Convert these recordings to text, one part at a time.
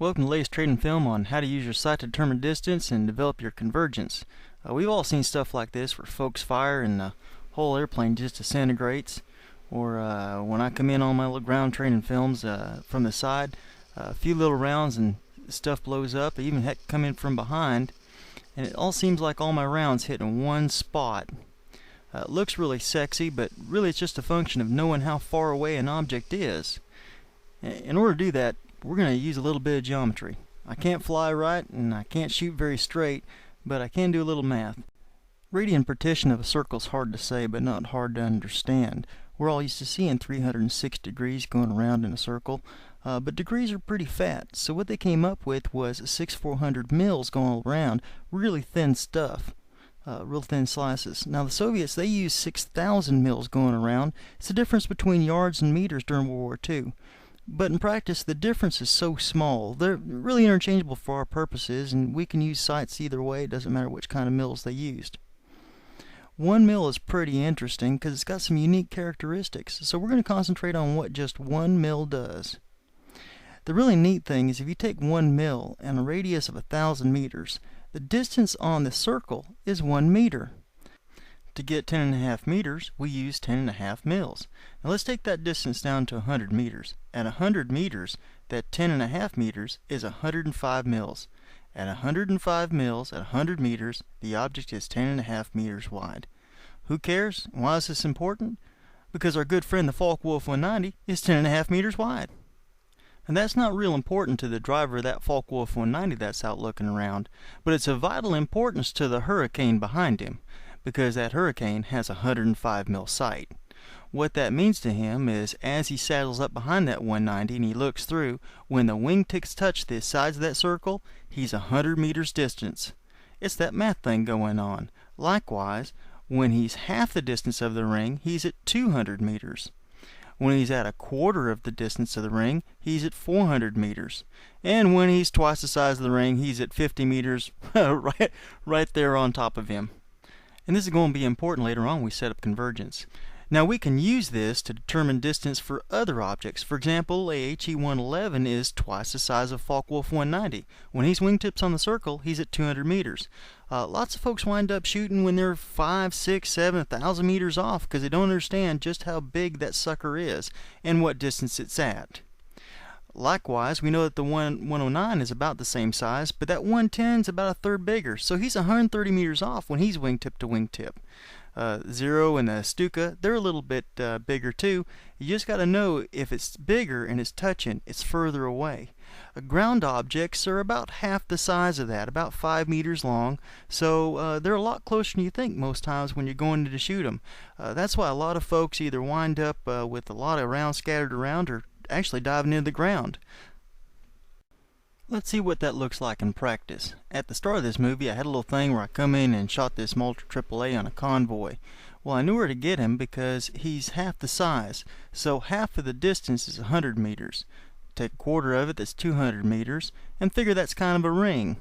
Welcome to the latest trade and film on how to use your sight to determine distance and develop your convergence. We've all seen stuff like this where folks fire and the whole airplane just disintegrates. Or when I come in on my little ground training films from the side, a few little rounds and stuff blows up. I even come in from behind, and it all seems like all my rounds hit in one spot. It looks really sexy, but really it's just a function of knowing how far away an object is. In order to do that, we're going to use a little bit of geometry. I can't fly right and I can't shoot very straight, but I can do a little math. Radian partition of a circle is hard to say, but not hard to understand. We're all used to seeing 306 degrees going around in a circle, but degrees are pretty fat, so what they came up with was 6,400 mils going around, really thin stuff. Real thin slices. Now the Soviets, they used 6,000 mils going around. It's the difference between yards and meters during World War II. But in practice, the difference is so small. They're really interchangeable for our purposes, and we can use sights either way. It doesn't matter which kind of mils they used. 1 mil is pretty interesting because it's got some unique characteristics. So we're going to concentrate on what just 1 mil does. The really neat thing is if you take 1 mil and a radius of 1,000 meters, the distance on the circle is 1 meter. To get 10.5 meters, we use 10.5 mils. Now let's take that distance down to 100 meters. At 100 meters, that 10.5 meters is 105 mils. At 105 mils, at 100 meters, the object is 10.5 meters wide. Who cares? Why is this important? Because our good friend the Focke-Wulf 190 is 10.5 meters wide. And that's not real important to the driver of that Focke-Wulf 190 that's out looking around, but it's of vital importance to the hurricane behind him, because that hurricane has a 105 mil sight. What that means to him is as he saddles up behind that 190 and he looks through, when the wingtips touch the sides of that circle, he's 100 meters distance. It's that math thing going on. Likewise, when he's half the distance of the ring, he's at 200 meters. When he's at a quarter of the distance of the ring, he's at 400 meters. And when he's twice the size of the ring, he's at 50 meters right there on top of him. And this is going to be important later on when we set up convergence. Now we can use this to determine distance for other objects. For example, a HE-111 is twice the size of Focke-Wulf 190. When he's wingtips on the circle, he's at 200 meters. Lots of folks wind up shooting when they're 5, 6, 7, 1,000 meters off because they don't understand just how big that sucker is and what distance it's at. Likewise, we know that the 109 is about the same size, but that 110 is about a third bigger, so he's 130 meters off when he's wingtip to wingtip. Zero and the Stuka, they're a little bit bigger too. You just got to know if it's bigger and it's touching, it's further away. Ground objects are about half the size of that, about 5 meters long, so they're a lot closer than you think most times when you're going to shoot them. That's why a lot of folks either wind up with a lot of rounds scattered around or actually diving into the ground. Let's see what that looks like in practice. At the start of this movie, I had a little thing where I come in and shot this Multi AAA on a convoy. Well, I knew where to get him because he's half the size, so half of the distance is 100 meters. Take a quarter of it, that's 200 meters, and figure that's kind of a ring.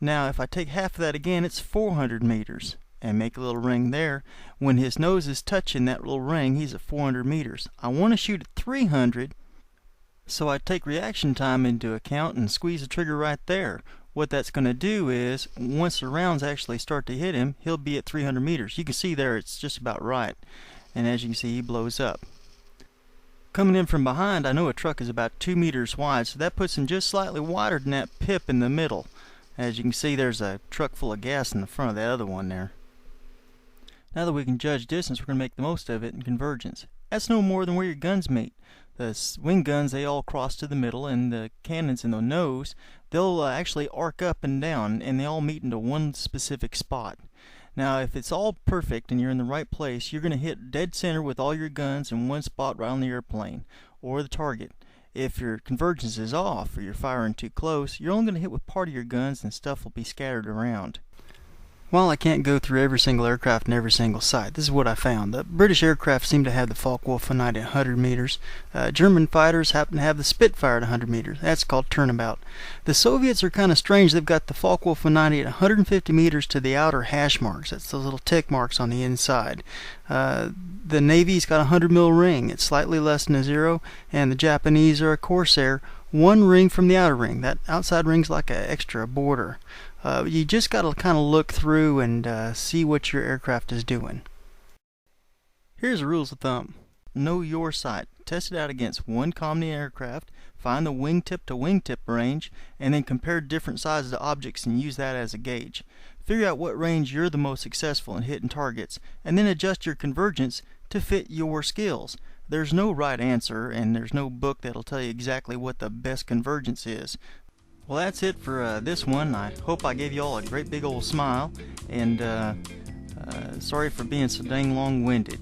Now, if I take half of that again, it's 400 meters. And make a little ring there. When his nose is touching that little ring, he's at 400 meters. I want to shoot at 300, so I take reaction time into account and squeeze the trigger right there. What that's going to do is, once the rounds actually start to hit him, he'll be at 300 meters. You can see there it's just about right. And as you can see, he blows up. Coming in from behind, I know a truck is about 2 meters wide, so that puts him just slightly wider than that pip in the middle. As you can see, there's a truck full of gas in the front of that other one there. Now that we can judge distance, we're going to make the most of it in convergence. That's no more than where your guns meet. The wing guns, they all cross to the middle, and the cannons in the nose, they'll actually arc up and down, and they all meet into one specific spot. Now, if it's all perfect and you're in the right place, you're going to hit dead center with all your guns in one spot right on the airplane, or the target. If your convergence is off, or you're firing too close, you're only going to hit with part of your guns, and stuff will be scattered around. While I can't go through every single aircraft and every single site, this is what I found. The British aircraft seem to have the Focke-Wulf 190 at 100 meters. German fighters happen to have the Spitfire at 100 meters. That's called turnabout. The Soviets are kind of strange. They've got the Focke-Wulf 190 at 150 meters to the outer hash marks. That's those little tick marks on the inside. The Navy's got a 100 mil ring. It's slightly less than a zero. And the Japanese are a Corsair one ring from the outer ring. That outside ring's like an extra border. You just got to kind of look through and see what your aircraft is doing. Here's the rules of thumb. Know your sight. Test it out against one common aircraft, find the wingtip to wingtip range, and then compare different sizes of objects and use that as a gauge. Figure out what range you're the most successful in hitting targets, and then adjust your convergence to fit your skills. There's no right answer, and there's no book that'll tell you exactly what the best convergence is. Well, that's it for this one. I hope I gave you all a great big old smile, and sorry for being so dang long-winded.